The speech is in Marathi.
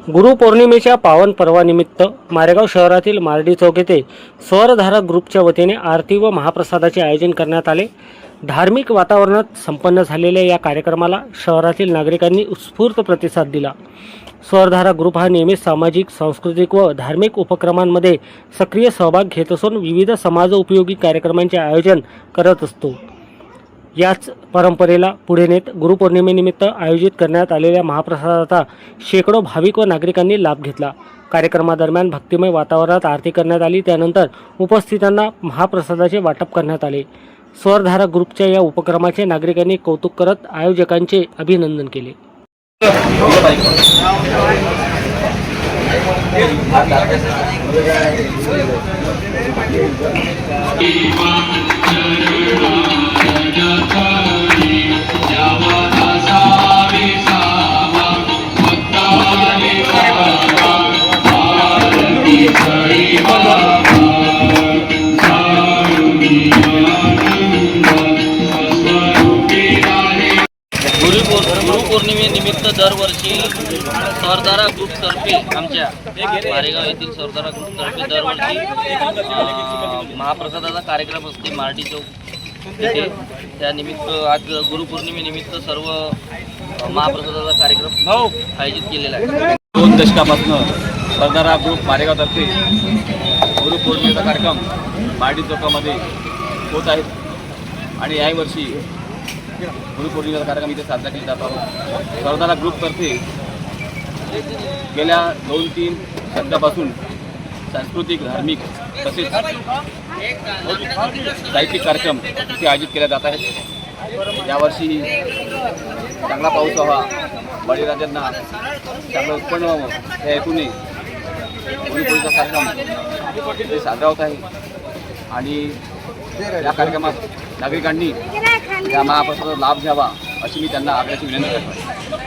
गुरुपौर्णिमेच्या पावन पर्वानिमित्त मारेगाव शहरातील मार्डी चौक येथे स्वरधारा ग्रुपच्या वतीने आरती व महाप्रसादाचे आयोजन करण्यात आले। धार्मिक वातावरणात संपन्न झालेल्या या कार्यक्रमाला शहरातील नागरिकांनी उत्स्फूर्त प्रतिसाद दिला। स्वरधारा ग्रुप हा नेहमीच सामाजिक, सांस्कृतिक व धार्मिक उपक्रमांमध्ये सक्रिय सहभाग घेत असून विविध समाज उपयोगी कार्यक्रमांचे आयोजन करत असतो। याच परंपरेला पुढे नेत गुरुपौर्णिमेनिमित्त आयोजित करण्यात आलेल्या महाप्रसादाचा शेकडो भाविक व नागरिकांनी लाभ घेतला। कार्यक्रमादरम्यान भक्तिमय वातावरणात आरती करण्यात आली। त्यानंतर उपस्थितांना महाप्रसादाचे वाटप करण्यात आले। स्वरधारा ग्रुपच्या या उपक्रमाचे नागरिकांनी कौतुक करत आयोजकांचे अभिनंदन केले। गुरुपौर्णिमेनिमित्त दरवर्षी स्वरधारा ग्रुपतर्फे आमच्या मारेगाव येथील स्वरधारा ग्रुपतर्फे दरवर्षी महाप्रसादाचा कार्यक्रम असते मार्डी चौक येथे। त्यानिमित्त आज गुरुपौर्णिमेनिमित्त सर्व महाप्रसादाचा कार्यक्रम आयोजित केलेला आहे। 2 दशकापासून स्वरधारा ग्रुप मारेगावतर्फे गुरुपौर्णिमेचा कार्यक्रम मार्डी चौकामध्ये होत आहे आणि याही वर्षी गुरुपौर्णिमेचा कार्यक्रम इथे साजरा केला जात आहे। स्वरधारा ग्रुपतर्फे गेल्या 2-3 दशकापासून सांस्कृतिक, धार्मिक तसेच साहित्यिक कार्यक्रम इथे आयोजित केले जात आहेत। यावर्षी चांगला पाऊस व्हावा, बळीराजांना चांगलं उत्पन्न व्हावं या हेतूने गुरुपौर्णिमेचा कार्यक्रम इथे साजरा होत आहे आणि या कार्यक्रमात नागरिकांनी या महाप्रसादाचा लाभ घ्यावा अशी मी त्यांना आग्रहाची विनंती करतो।